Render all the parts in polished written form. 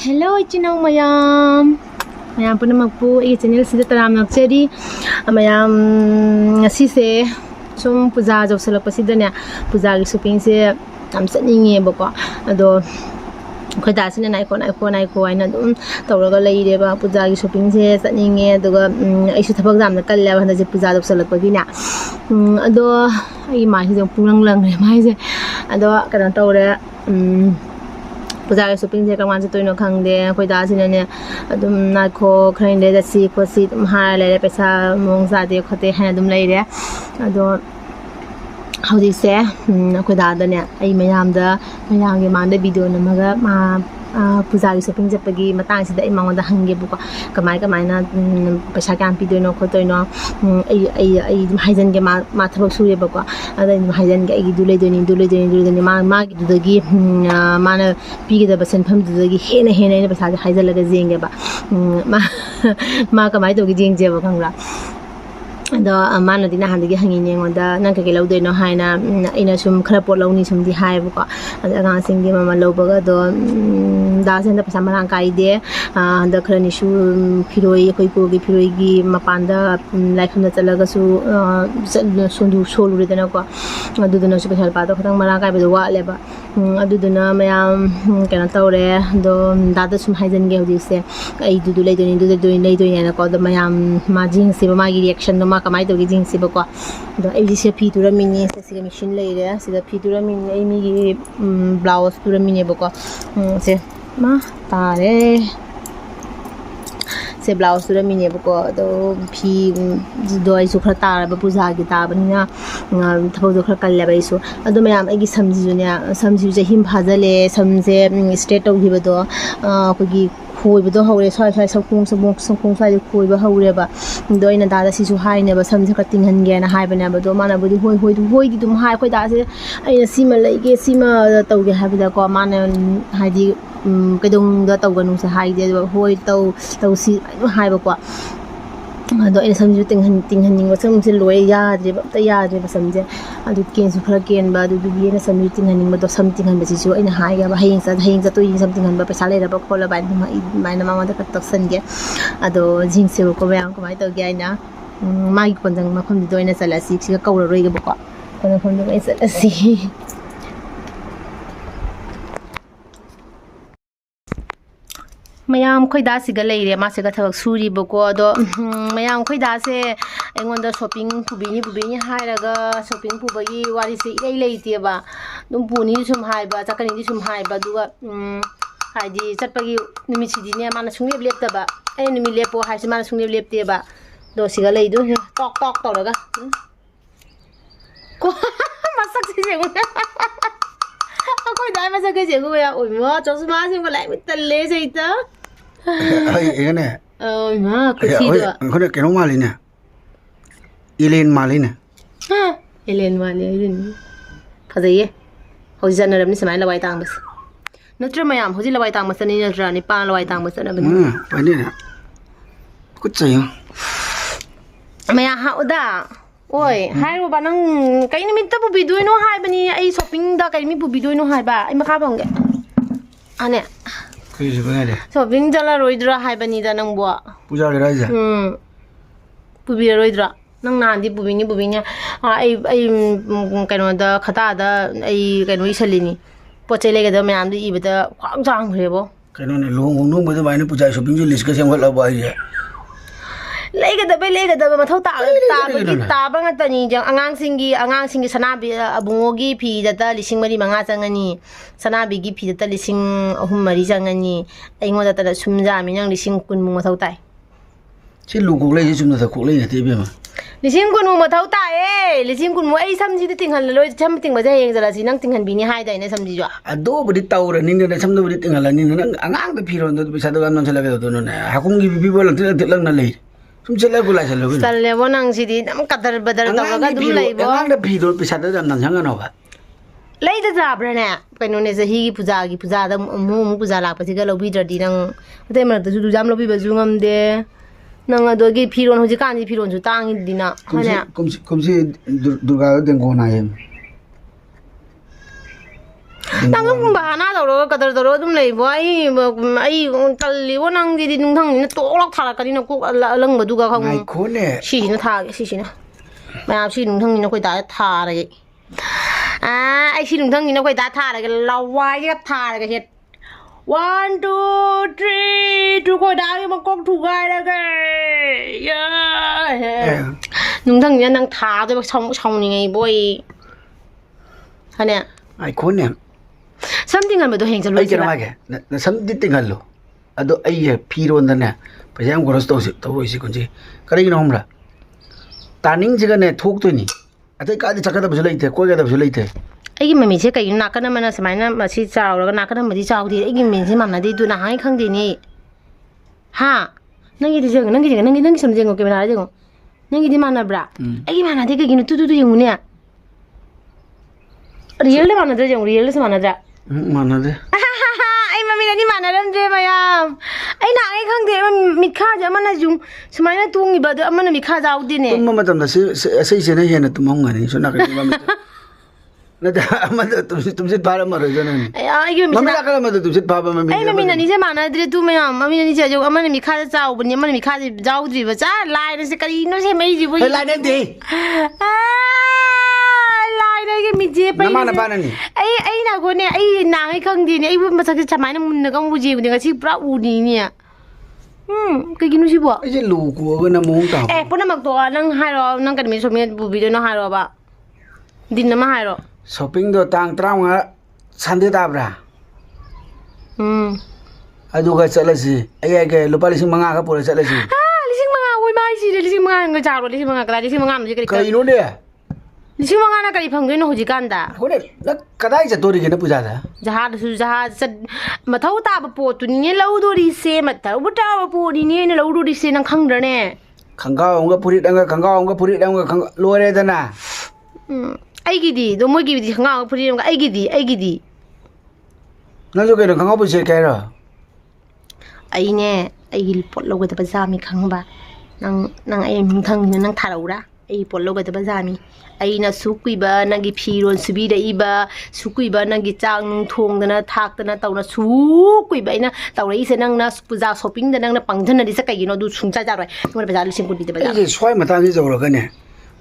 Hello, ichinaw mayam. Mayam po na magpo channel sida taram nakcheri. Mayam ngasi se sum puja jaw salak pasida ne puja gi shopping se am saningi ba ko ado khoda sina nai ko aina dum tawraga leire ba puja gi shopping se saningi aduga aisu thabak jam na kalla handa je puja jaw salak pagi na ado ai mai se punglang lang re mai se ado kana tawre puja gi shopping je kaman se toino khangde khoida sina ne adum na ko khainde da si ko si dum ha le pesa mong sa de khote ha dum leire ado howdy se khoida da ne ai mayamda mayamge manda video namaga ma puja gi shopping je pagi matang sida ai mangonda hange buka kamai na pesa kan pido no khotoino ai haijan ge ma thabak sure bako ada haijan ge ai dulai doni ma gi dudagi mana pigi da basen pham dudagi hena pesa ge haijan laga jenge ba ma kamai to gi jeng je ba kangra ado amana dina handigi hangi nengoda nang ke laude no haina ina sum khara pot launi sum di hai buka aga singi mama lobaga do da sen da pasa marang kai de da khara ni su phiroi koi ko gi phiroi gi mapanda laikham da chalaga su sondu solu re dana ko adu dana su khal pa do khang marang kai be wa leba adu dana mayam kana tawre do da da sum haijan ge hodi se ai du lei doni na ko da mayam ma jing se ma gi reaction do kamai to gi jing si ba ko do ai ji se phi tura mini se si machine lei re si da phi tura mini ai mi gi blouse tura mini ba ko se ma ta re se blouse tura mini ba ko do phi do ai su khara ta ba puja gi ta ba ni na thabo do khara kal le ba isu ado mayam ai gi samji ju ne samji je him phajale samje straight out gi ba do ko gi khoi ba do hore sai sakung sai khoi ba hore ba do ina da si su hai ne ba samje ka tinghan ge na hai ba na ba do mana bu hoi gi dum hai khoi da se ai si ma lai ge si ma tau ge ha bi da ko mana hai di kedong da tau ga nu se hai de hoi tau si hai ba ko ado ina samju tinghan ning ba samje loi ya de ba samje adu ken su khara ken ba du bi na samju tinghan ning ba do sam tinghan ba si su ina hai ga ba hayeng sa to yin sam tinghan ba pesa le ra ba khola ba mai na ma da ka tak san ge ado jing se ko ba ko mai to ge ina mai kon jang ma khom do ina sala si ka kaura roi ga ba ko kon khom do ai sala si mayam khoida siga leire ma siga thawak suri boko do mayam khoida se engonda shopping pubini hairaga shopping pubagi wari se ilai leite ba dum puni sum hai ba chakani di sum hai ba duga haidi chatpagi nimi sidi ne mana sunglep lepta ba ai nimi lepo hai se mana sunglep lepte ba do siga lei du tok tawraga ko masak se je khoida ma sa ke je go ya oi ma chosma sim ko lai talle se ita ai ene ma ko si do khone keno mali ne Elen mali ne Elen fazaye hoji janaram ni samai lawai tang bas natra mayam hoji lawai tang bas ni natra ni pa lawai tang bas na bani pa ni na ku chayo maya ha oda oi hai ro ba nang kai ni min ta bu bidoi no hai bani ai shopping da kai mi bu bidoi no hai ba ai makha bang ge ane kai je ba de shopping jala roidra hai bani da nang bo puja le raja bu bi roidra nang nan di bu bini ai kai no da khata da ai kai no isalini poche le ga da mayam di ibada khang jang re bo kai no ne long ba da bai ne puja shopping je list ka sem la ba ai lega da mathau ta ba nga tani jang angang singi sanabi abungogi phi da lising mari manga changani sanabi gi phi da lising ahum mari changani aingo da sumja mi nang lising kun mu mathau tai si lu ku le sum da ku le ne te be ma lising kun mu mathau tai lising kun mu ai samji de tinghal loi cham ting ba ja yeng jala si nang tinghan bi ni hai dai ne samji jo ado budi tawra ni ne sam do budi tinghal ni nang angang da phi ron da pisa da non sala ga do no ne hakum gi bi bol lang na le sum chela gula chalo gi salle bo nang si di nam kadar badar da ga dum lai bo angang da phi do pisa da nan sang no ba lai da jabra ne kaino ne zahi gi puja da mu puja la pa si ga lobi dra di nang te mar da ju jam lobi ba ju ngam de nang ado gi phiron hoji kan ji phiron ju tang dina hane kum si durga den go na yem Nang ang bahana daw kadar daw dum lay boy ai talli wo nang di nung thang ni tolak thara ka ni na ko lang madu ga khang ai ko ne si na tha si na ma si nung thang ni na koi da tha ra ge ai si nung thang ni na koi da tha ra ge lawai ga tha ra ge het 1 2 3 tu koi da ma kok thu gai ra ge ya nung thang ni nang tha de chong chong ni ngai boy ha ne ai ko ne something am do heng chalo ai kena mage na samdi tingallo ado ai phiron dane pajam goros to isi kunji kari na homra taning jiga ne thok to ni atai ka di chakada bujulai the ko ga da bujulai the ai gi mami che kai na kana mana samaina ma si chaw ra na kana ma di chaw di ai gi min si mamna di du na hai khang di ni ha nang gi di jeng nang gi sam jeng ko ke na jeng nang gi di mana bra ai gi mana di ke gi nu tu tu yung ne real le mana da jeng real se mana da mana de ai mami na ni mana ram je mayam ai na ai khang de mi kha ja mana jung samaina tung gi ba da mana mi kha jaw di ne tum ma tam da se na hena tum hong ngani so na ka ma na da ma tum sit para ma ro jana ni ai gi mi mami la ka ma tum sit pa ba mami ai mami na ni je mana de tu mayam mami na ni je jo mana mi kha jaw bu ni mana mi kha jaw di ba cha lai na se kari no se mai ji bu ai la ne de lai na gi mi je pa na ma na pa na ni ai na go ne ai na ai khang di ne ai bu ma sa cha mai na mun na ga mu ji bu ni ga si pra u ni ni cái gì nó xí bộ ai je lu ko ga na mong ta bữa nay mặc đồ nang hai rồi nang cái mình số mình bù bì nó hai rồi bà din nó hai rồi shopping do tang tra nga sande ta bra adu ga chalasi ai ga lupa lising manga ka pura chalasi lising mga oi mai si lising mga nga charo lising mga kala lising mga no ka ino de lising mga na kali phang no hoji kan da ko ne na kadai ja tori ge na puja da jahad su jahad mathau ta ba po tu ni lau do ri se mathau bu ta ba po ni ne lau do ri se nang khang da ne khanga nga puri danga khanga nga puri danga lore da na ai gi di do mo gi di khanga puri nga ai gi di na jo ge khanga pu se kai ra ai ne ai gi pot lo ga da ba za mi khang ba nang ai ming thang ni nang tharau ra ai pot lo ga da ba za mi ai na sukui ba nang gi phiron subi da iba sukui ba nang gi chang nung thong da na thak da na taw na sukui ba ina taw rai se nang na puja shopping da nang na pangthan na di sa kai gi no du chung cha ja roi mo ba ja lising kun di da ba ai je swai ma ta ji jo ro ga ne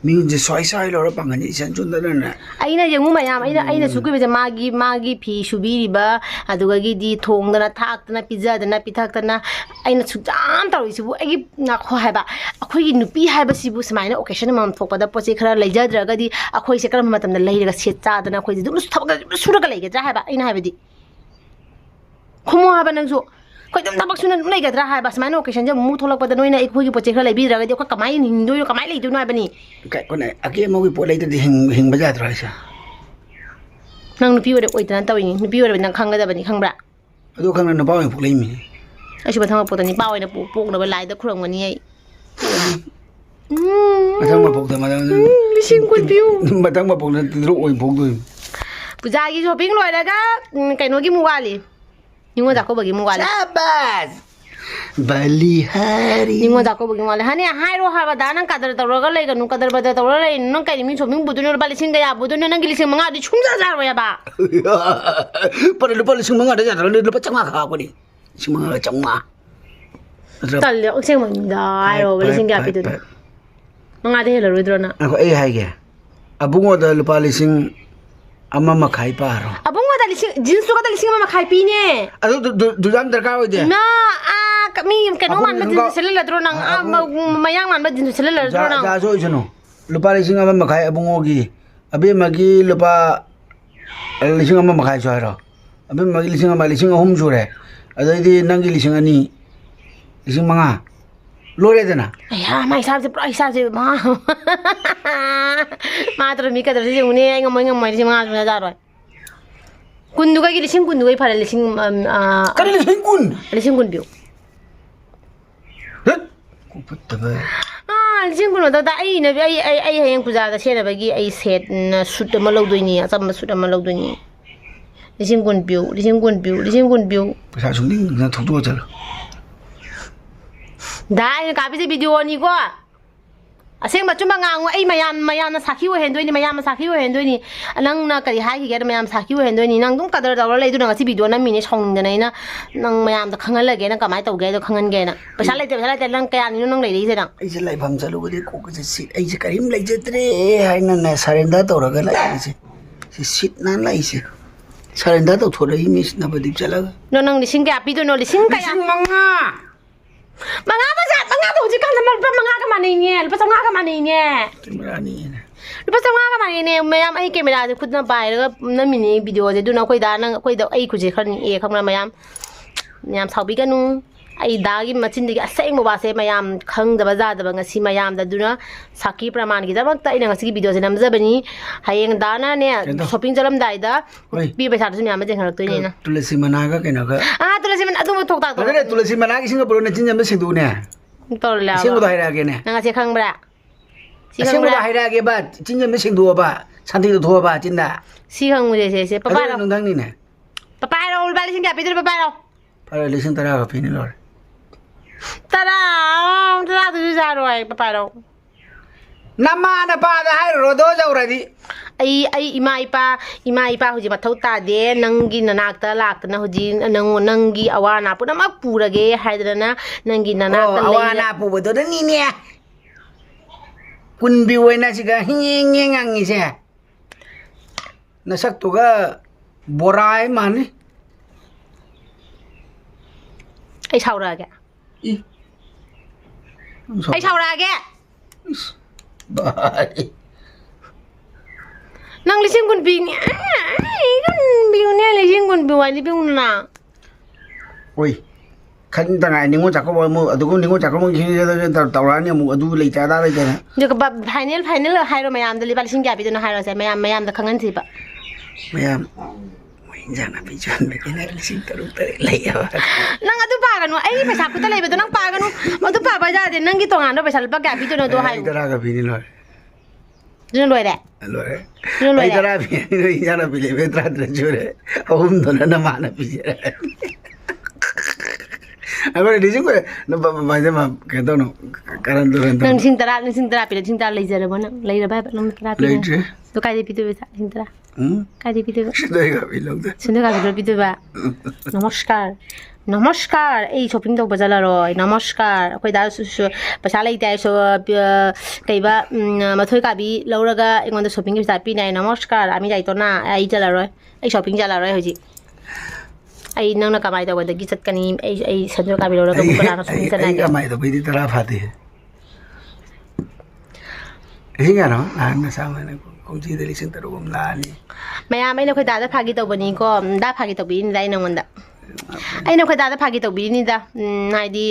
mi je swai lo ro pang ni san chun da na ai na yengu mayam ai na sukui ba ja magi phi subi ri ba adu ga gi di thong da na thak da na pizza da na pithak da na ai na chu jam taw ri si bu ai na kho hai ba akhoi gi nupi hai ba si bu samai na occasion ma thok pa da poche khara lai ja dra ga di akhoi se karam matam da lai ga se cha da na khoi di du thak ga su ga lai ga ja hai ba ai na hai ba di khomo ha ba nang so khoi dum tabak sunan lai ga dra hai ba samai na occasion ja mu tholak pa da noi na akhoi gi poche khara lai bi dra ga di ko kamai ni do yo kamai lai du na ba ni kai ko ne ake mo gi po lai ta di hing ba ja tra sa nang nupi ore oi tan taw ni nupi ore nang khang ga da ba ni khang bra adu khang na ba pu lai mi ai chu ba thang po ta ni pa oi na pu na ba lai da khurang ni ai matang ma pok ta ma lising kun piu matang ma pok na ro oi pok du puja gi shopping loi da ga kai no gi mu wali ningo da ko ba gi mu wali sabas bali hari ningo da ko ba gi wali hani hai ro ha ba da nang kadar taw ga lai ga nu kadar ba da taw lai nang kai mi shopping bu du no ba lising ga ya bu du no nang gi lising manga di chung ja ja ro ya ba pa lu pa lising manga da ja lu pa chang ma kha ko ni sing manga chang ma tal le ok sing ma da ai ro ba lising ga pi du manga de la ro dro na ako ai hai ge abungo da lu pa lising ama makai pa ro abong da lising jinsu ga da lising ma khai pi ne adu du jam dar ka oi de na mi cái nó man ma sele la dro nang mayang man ba din sele la dro nang ja so isono lupa lising ama makai abungo gi abe magi lupa lising ama makai so ro abe magi lising ama lising hum jure adai di nangi lising ani lising manga lore de na ai ha mai sa se ma ma tro mi ka tro se uni ai ngam lising ma so ja ro kun du ga gi lising kun du ga pare lising kan lising kun biu ko putta ba lising kun da ai na ai hayang puja da se na ba gi ai set na sut ma lo do ni a cham sut ma lo do ni lising kun biu sa sung ding na thok do chalo da ai ka bi se video ni ko ꯑꯁꯦꯡꯕ ꯆꯨꯝꯕ ꯉꯥꯡꯉꯨ ꯑꯩ ꯃꯌꯥꯝꯅ ꯁꯥꯈꯤ ꯑꯣꯏꯍꯟꯗꯣꯏꯅꯤ ꯃꯌꯥꯝꯅ ꯁꯥꯈꯤ ꯑꯣꯏꯍꯟꯗꯣꯏꯅꯤ ꯅꯪꯅ ꯀꯔꯤ ꯍꯥꯏꯈꯤꯒꯦꯗ ꯃꯌꯥꯝ ꯁꯥꯈꯤ ꯑꯣꯏꯍꯟꯗꯣꯏꯅꯤ ꯅꯪ ꯑꯗꯨꯝ ꯀꯗꯔ ꯇꯧꯔ ꯂꯩꯗꯨꯅ ꯉꯁꯤ ꯚꯤꯗꯤꯑꯣ ꯅꯝꯃꯤꯅꯦ ꯁꯥꯎꯅꯤꯡꯗꯅ ꯑꯩꯅ ꯅꯪ ꯃꯌꯥꯝꯗ ꯈꯪꯍꯜꯂꯒꯦ ꯅꯪ ꯀꯃꯥꯏꯅ ꯇꯧꯒꯦ ꯍꯥꯏꯗꯣ ꯈꯪꯍꯟꯒꯦꯅ ꯄꯩꯁꯥ ꯂꯩꯇꯦ ꯅꯪ ꯀꯌꯥꯅꯤꯅꯣ ꯅꯪ ꯂꯩꯔꯛꯏꯁꯦ ꯅꯪ ꯑꯩꯁꯦ ꯂꯩꯐꯝ ꯆꯠꯂꯨꯕꯗꯤ ꯀꯣꯛꯀꯁꯦ ꯁꯤꯠ ꯑꯩꯁꯦ ꯀꯔꯤꯝ ꯂꯩꯖꯗ꯭ꯔꯦ ꯍꯥꯏꯅꯅꯦ ꯁꯔꯦꯟꯗꯔ ꯇꯧꯔꯒ ꯂꯥꯛꯏꯁꯦ ꯁꯤ ꯁꯤꯠ ꯅꯥꯟ ꯂꯥꯛꯏꯁꯦ ꯁꯔꯦꯟꯗꯔ ꯇꯧꯊꯣꯔꯛꯏ ꯃꯤꯁ ꯅꯕꯗꯤꯞ ꯆꯠꯂꯒ ꯅꯪ ꯂꯤꯁꯤꯡ ꯀꯌꯥ ꯄꯤꯗꯣꯏꯅꯣ ꯂꯤꯁꯤꯡ ꯀꯌꯥ ꯃꯉꯥꯗꯣ ꯍꯧꯖꯤꯛꯀꯥꯟꯗ ꯂꯨꯄꯥ ꯃꯉꯥꯒ ꯃꯥꯟꯅꯩꯅꯦ ꯂꯨꯄꯥ 500ꯒ ꯃꯥꯟꯅꯩꯅꯦ ꯂꯨꯄा 500ꯒ ꯃꯥꯟꯅꯩꯅꯦ ꯃꯌꯥꯝ ꯑꯩ ꯀꯦꯃꯦꯔꯥꯁꯦ ꯈꯨꯠꯅ ꯄꯥꯏꯔꯒ ꯅꯝꯃꯤꯅꯦ ꯚꯤꯗꯤꯑꯣꯁꯦ ꯑꯗꯨꯅ ꯑꯩꯈꯣꯏꯗ ꯑꯩ ꯈꯨꯠꯁꯦ ꯈꯔ ꯅꯤꯛꯑꯦ ꯈꯪꯕ꯭ꯔꯥ ꯃꯌꯥꯝ ꯁꯥꯎꯕꯤꯒꯅꯨ ꯑꯩ ꯗꯥꯒꯤ ꯃꯆꯤꯟꯗꯒꯤ ꯑꯁꯦꯡꯕ ꯋꯥꯁꯦ ꯃꯌꯥꯝ ꯈꯪꯗꯕ ꯌꯥꯗꯕ ꯉꯁꯤ ꯃꯌꯥꯝꯗ ꯑꯗꯨꯅ ꯁꯥꯈꯤ ꯄ꯭ꯔꯃꯥꯟꯒꯤꯗꯃꯛꯇ ꯑꯩꯅ ꯉꯁꯤꯒꯤ ꯚꯤꯗꯤꯑꯣꯁꯦ ꯅꯝꯖꯕꯅꯤ ꯍꯌꯦꯡ ꯗꯥꯅꯅꯦ ꯁꯣꯄꯤꯡ ꯆꯠꯂꯝꯗꯥꯏꯗ ꯄꯤꯕ ꯄꯩꯁꯥꯗꯨꯁꯨ ꯃꯌꯥꯝ ꯑꯃ ꯆꯦꯟꯈꯠꯂꯛꯇꯣꯏꯅꯤꯅ ꯇꯨꯂꯁꯤ ꯃꯅꯥꯒ ꯀꯩꯅꯣꯒ ꯇꯨꯂꯁꯤ ꯃꯅꯥ ꯑꯗꯨꯝꯕ ꯊꯣꯛ ꯇꯥꯛ ꯑꯗꯨꯅꯦ ꯇꯨꯂꯁꯤ ꯃꯅꯥꯒꯤ ꯏꯁꯤꯡꯒ ꯄꯨꯔꯛꯑꯣ ꯅꯆꯤꯟ ꯑꯃ ꯁꯦꯡꯗꯣꯛꯎꯅꯦ ꯇꯧꯔꯂꯦ ꯑꯁꯦꯡꯕꯗꯣ ꯍꯥꯏꯔꯛꯑꯒꯦꯅꯦ ꯅꯪ ꯉꯁꯤ ꯈꯪꯕ꯭ꯔꯥ ꯑꯁꯦꯡꯕꯗꯣ ꯍꯥꯏꯔꯛꯑꯒꯦꯕ ꯆꯤꯟ ꯑꯃ ꯁꯦꯡꯗꯣꯛꯑꯕ ꯁꯟꯊꯤꯗꯣ ꯊꯣꯛꯑꯕ ꯆꯤꯟꯗ ꯁꯤ ꯈꯪꯉꯨꯁꯦ ꯄꯄꯥꯔꯣ ꯅꯨꯡꯊꯪꯅꯤꯅꯦ ꯄꯄꯥꯔꯣ ꯂꯨꯄꯥ ꯂꯤꯁꯤꯡ ꯀꯌꯥ ꯄꯤꯗꯣꯏꯅꯣ ꯄꯄꯥꯔꯣ ꯐꯔꯦ 10,000ꯒ ꯄꯤꯅꯤ ꯂꯣꯏꯔꯦ 10,000ꯗꯨꯁꯨ ꯌꯥꯔꯣꯏ ꯄꯄꯥꯔꯣ ꯅꯃꯥꯅ ꯄꯥꯗ ꯍꯥꯏꯔꯨꯔꯣꯗꯣ ꯌꯧꯔꯗꯤ ꯑꯩ ꯏꯃꯥ ꯏꯄꯥ ꯍꯧꯖꯤꯛ ꯃꯊꯧ ꯇꯥꯗꯦ ꯅꯪꯒꯤ ꯅꯅꯥꯛꯇ ꯂꯥꯛꯇꯅ ꯍꯧꯖꯤꯛ ꯅꯪꯒꯤ ꯑꯋꯥ ꯑꯅꯥ ꯄꯨꯝꯅꯃꯛ ꯄꯨꯔꯒꯦ ꯍꯥꯏꯗꯅ ꯅꯪꯒꯤ ꯅꯅꯥꯛꯇ ꯑꯋꯥ ꯑꯅꯥ ꯄꯨꯕꯗꯨꯗꯅꯤꯅꯦ ꯀꯨꯟꯕꯤ ꯑꯣꯏꯅ ꯁꯤꯒ ꯍꯤꯡꯉꯦ ꯉꯥꯡꯉꯤꯁꯦ ꯅꯁꯛꯇꯨꯒ ꯕꯣꯔꯥꯏ ꯃꯥꯅꯤ ꯑꯩ ꯁꯥꯎꯔꯛꯑꯒꯦ ꯑꯩ ꯁꯥꯎꯔꯛꯑꯒꯦ ꯅꯪ 10,000 ꯄꯤꯅꯤ ꯄꯤꯌꯨꯅꯦ 10,000 ꯄꯤꯌꯨ ꯍꯥꯏꯗꯤ ꯄꯤꯌꯨꯅ ꯍꯣꯏ ꯈꯟꯇꯉꯥꯏ ꯅꯤꯉꯣꯜ ꯆꯥꯛꯀꯧꯕ ꯑꯃꯨꯛ ꯑꯗꯨꯒ ꯅꯤꯉꯣꯜ ꯆꯥꯛꯀꯧꯕ ꯇꯧꯔꯛꯑꯅꯤ ꯑꯃꯨꯛ ꯑꯗꯨ ꯂꯩꯇ ꯑꯗꯥ ꯂꯩꯇꯅ ꯑꯗꯨꯒ ꯐꯥꯏꯅꯦꯜ ꯍꯥꯏꯔꯣ ꯃꯌꯥꯝꯗ ꯂꯨꯄꯥ 10,000 ꯀꯌꯥ ꯄꯤꯗꯣꯏꯅꯣ ꯍꯥꯏꯔꯣꯁꯦ ꯃꯌꯥꯝꯗ ꯈꯪꯍꯟꯁꯤꯕ ꯃꯌꯥꯝ ꯃꯣꯏ ꯏꯟꯖꯥꯡ ꯅꯥꯄꯤ ꯌꯣꯟꯕꯒꯤꯅ 3,000 ꯂꯩꯌꯦꯕ ꯅꯪ ꯑꯗꯨ ꯄꯥꯒꯅꯨ ꯑꯩ ꯄꯩꯁꯥ ꯈꯨꯠꯇ ꯂꯩꯕꯗꯣ ꯅꯪ ꯄꯥꯒꯅꯨ ꯑꯗꯨ ꯄꯥꯕ ꯌꯥꯗꯦ ꯅꯪꯒꯤ ꯇꯣꯉꯥꯟꯕ ꯄꯩꯁꯥ ꯂꯨꯄꯥ ꯀꯌꯥ ꯄꯤꯗꯣꯏꯅꯣ ꯑꯗꯣ ꯍꯥꯏꯌꯨ 10,000ꯒ ꯄꯤꯅꯤ ꯂꯣꯏꯔꯦ ꯑꯗꯨꯅ ꯂꯣꯏꯔꯦ ꯂꯣꯏꯔꯦ ꯑꯩ 10,000 ꯄꯤꯅꯤ ꯅꯣꯏ ꯏꯟꯖꯥꯡ ꯅꯥꯄꯤ ꯂꯩꯕ 13 ꯁꯨꯔꯦ 3ꯗꯨꯅ ꯅꯃꯥꯅ ꯄꯤꯖꯔꯅꯤ ꯑꯩꯈꯣꯏ ꯂꯤꯁꯤꯡ ꯀꯩꯅꯣ ꯇꯧꯅꯣ ꯀꯔꯟ ꯇꯨꯔꯟ ꯅꯪ 10,000 ꯄꯤꯔ 10,000 ꯂꯩꯖꯔꯕꯣ ꯅꯪ ꯂꯩꯔꯕ ꯍꯥꯏꯕ ꯅꯪ 10,000 ꯄꯤꯔ ꯂꯩꯇ꯭ꯔꯦ ꯑꯗꯣ ꯀꯥꯏꯗꯩ ꯄꯤꯗꯣꯏꯕ 10,000 ꯀꯥꯏꯗꯩ ꯄꯤꯗꯣꯏꯕ ꯁꯤꯗꯩꯒ ꯂꯧꯗꯦ ꯁꯦꯟꯗꯒꯥꯕꯤꯗꯣ ꯄꯤꯗꯣꯏꯕ ꯅꯃꯁꯀꯥꯔ ꯑꯩ ꯁꯣꯄꯤꯡ ꯇꯧꯕ ꯆꯠꯂꯔꯣꯏ ꯅꯃꯁꯀꯥꯔ ꯑꯩꯈꯣꯏ ꯗꯥꯁꯨ ꯄꯩꯁꯥ ꯂꯩꯇꯦ ꯍꯥꯏꯁꯨ ꯀꯩꯕ ꯃꯊꯣꯏ ꯀꯥꯕꯤ ꯂꯧꯔꯒ ꯑꯩꯉꯣꯟꯗ ꯁꯣꯄꯤꯡꯒꯤ ꯄꯩꯁꯥ ꯄꯤꯅꯩ ꯅꯃꯁꯀꯥꯔ ꯑꯃꯤ ꯂꯩꯇꯣꯅ ꯑꯩ ꯆꯠꯂꯔꯣꯏ ꯑꯩ ꯁꯣꯄꯤꯡ ꯆꯠꯂꯔꯣꯏ ꯍꯧꯖꯤꯛ ꯑꯩ ꯅꯪꯅ ꯀꯃꯥꯏ ꯇꯧꯕꯗꯒꯤ ꯆꯠꯀꯅꯤ ꯑꯩ ꯁꯦꯟꯗꯣꯏ ꯀꯥꯕꯤ ꯂꯧꯔꯒ ꯀꯅꯥꯅ ꯁꯣꯄꯤꯡ ꯆꯠꯅꯒꯦ ꯑꯩ ꯀꯃꯥꯏ ꯇꯧꯕꯩꯗꯤ 10 ꯐꯥꯗꯦ ꯂꯤꯁꯤꯡ ꯀꯌꯥꯅꯣ ꯅꯍꯥꯟ ꯅꯁꯥꯃꯅ ꯀꯨꯝꯁꯤꯗ 3,000 ꯂꯥꯛꯑꯅꯤ ꯃꯌꯥꯝ ꯑꯩꯅ ꯑꯩꯈꯣꯏ ꯗꯥꯗ ꯐꯥꯒꯤ ꯇꯧꯕꯅꯤꯀꯣ ꯗꯥ ꯐꯥꯒꯤ ꯇꯧꯕꯤꯔꯤꯅꯤꯗ ꯑꯩ ꯅꯉꯣꯟꯗ ꯑꯩꯅ ꯑꯩꯈꯣꯏ ꯗꯥꯗ ꯐꯥꯒꯤ ꯇꯧꯕꯤꯔꯤꯅꯤꯗ ꯍꯥꯏꯗꯤ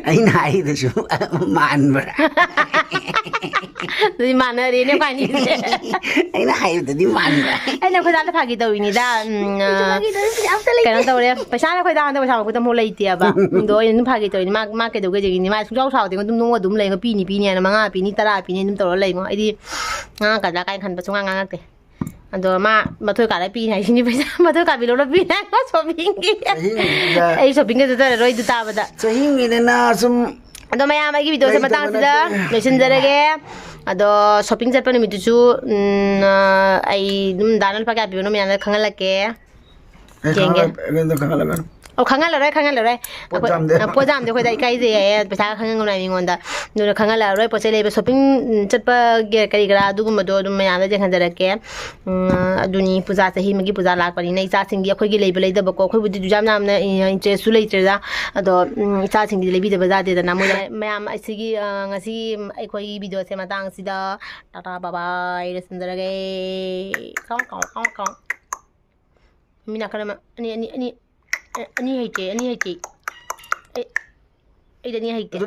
ꯑꯩꯅ ꯍꯥꯏꯗꯁꯨ ꯃꯥꯟꯕ꯭ꯔꯥ ꯑꯗꯨꯗꯤ ꯃꯥꯟꯅꯔꯦꯅꯦ ꯈ꯭ꯋꯥꯏꯅꯤꯁꯦ ꯑꯩꯅ ꯍꯥꯏꯕꯗꯗꯤ ꯃꯥꯟꯕ꯭ꯔꯥ ꯑꯩꯅ ꯑꯩꯈꯣꯏ ꯗꯥꯗ ꯐꯥꯒꯤ ꯇꯧꯔꯤꯅꯤꯗ ꯀꯩꯅꯣ ꯇꯧꯔꯦ ꯄꯩꯁꯥꯅ ꯑꯩꯈꯣꯏ ꯗꯥꯗ ꯄꯩꯁꯥ ꯃꯈꯨꯠꯇ ꯑꯃꯨꯛ ꯂꯩꯇꯦꯕ ꯑꯗꯣ ꯑꯩꯅ ꯑꯗꯨꯝ ꯐꯥꯒꯤ ꯇꯧꯔꯤꯅꯤ ꯃꯥ ꯀꯩꯗꯧꯒꯦ ꯃꯥ ꯁꯨꯡꯁꯥꯎ ꯁꯥꯎꯗꯦ ꯑꯗꯨꯝ ꯅꯣꯡ ꯑꯗꯨꯝ ꯂꯩꯉꯣ ꯄꯤꯅꯤ ꯍꯥꯏꯅ 5 ꯄꯤꯅꯤ 10 ꯄꯤꯅꯤ ꯑꯗꯨꯝ ꯇꯧꯔ ꯂꯩꯉꯣ ꯑꯩꯗꯤ ꯉꯥꯡꯉꯛꯀꯗ꯭ꯔꯥ ꯀꯥꯏꯅ ꯈꯟꯕ ꯁꯨꯡꯉꯥꯡ ꯉꯥꯡꯉꯛꯇꯦ ꯑꯗꯣ ꯃꯥ ꯃꯊꯣꯏ ꯀꯥꯔ ꯄꯤꯅꯤ ꯍꯥꯏꯁꯤꯅꯤ ꯄꯩꯁꯥ ꯃꯊꯣꯏ ꯀꯥꯕꯤ ꯂꯧꯔ ꯄꯤꯅꯤ ꯍꯥꯏꯀꯣ ꯁꯣꯄꯤꯡꯒꯤ ꯑꯩ ꯁꯣꯄꯤꯡꯒ ꯆꯠꯆꯔꯔꯣꯏ ꯑꯗꯨ ꯇꯥꯕꯗ ꯆꯍꯤꯒꯤꯅꯤꯅ ꯁꯨꯝ ꯑꯗꯣ ꯃꯌꯥꯝ ꯑꯩꯒꯤ ꯚꯤꯗꯤꯑꯣꯁꯦ ꯃꯇꯥꯡꯁꯤꯗ ꯂꯣꯏꯁꯤꯟꯖꯔꯒꯦ ꯑꯗꯣ ꯁꯣꯄꯤꯡ ꯆꯠꯄ ꯅꯨꯃꯤꯠꯇꯨꯁꯨ ꯑꯩ ꯑꯗꯨꯝ ꯗꯥꯅ ꯂꯨꯄꯥ ꯀꯌꯥ ꯄꯤꯕꯅꯣ ꯃꯌꯥꯝꯗ ꯈꯪꯍꯜꯂꯛꯀꯦ ꯈꯪꯍꯜꯂꯔꯣꯏ ꯄꯣꯠꯖꯥꯝꯗꯤ ꯑꯩꯈꯣꯏꯗ ꯏꯀꯥꯏꯖꯩ ꯍꯥꯏꯌꯦ ꯄꯩꯁꯥ ꯈꯪꯍꯟꯒꯅꯨ ꯃꯤꯉꯣꯟꯗ ꯑꯗꯨꯅ ꯈꯪꯍꯜꯂꯔꯣꯏ ꯄꯣꯠ ꯆꯩ ꯂꯩꯕ ꯁꯣꯄꯤꯡ ꯆꯠꯄꯒꯤ ꯀꯔꯤ ꯀꯔꯥ ꯑꯗꯨꯒꯨꯝꯕꯗꯣ ꯑꯗꯨꯝ ꯃꯌꯥꯝꯗ ꯌꯦꯡꯍꯟꯖꯔꯛꯀꯦ ꯑꯗꯨꯅꯤ ꯄꯨꯖꯥ ꯆꯍꯤ ꯑꯃꯒꯤ ꯄꯨꯖꯥ ꯂꯥꯛꯄꯅꯤꯅ ꯏꯆꯥꯁꯤꯡꯒꯤ ꯑꯩꯈꯣꯏꯒꯤ ꯂꯩꯕ ꯂꯩꯗꯕꯀꯣ ꯑꯩꯈꯣꯏꯕꯨꯗꯤ ꯌꯥꯝꯅ ꯏꯟꯇꯔꯦꯁꯁꯨ ꯂꯩꯇ꯭ꯔꯦꯗ ꯑꯗꯣ ꯏꯆꯥꯁꯤꯡꯒꯤꯗꯤ ꯂꯩꯕꯤꯗꯕ ꯌꯥꯗꯦꯗꯅ ꯃꯣꯏꯗ ꯃꯌꯥꯝ ꯑꯁꯤꯒꯤ ꯉꯁꯤ ꯑꯩꯈꯣꯏꯒꯤ ꯚꯤꯗꯤꯑꯣꯁꯦ ꯃꯇꯥꯡꯁꯤꯗ ꯇꯥꯇꯥ ꯕꯥꯕꯥꯏ ꯂꯣꯏꯁꯤꯟꯖꯔꯒꯦ ꯃꯤ ꯅꯥꯀꯟ ꯑꯃ ꯑꯅꯤ ꯍꯩꯇꯦ ꯑꯩꯗꯤ 2 ꯍꯩꯇꯦ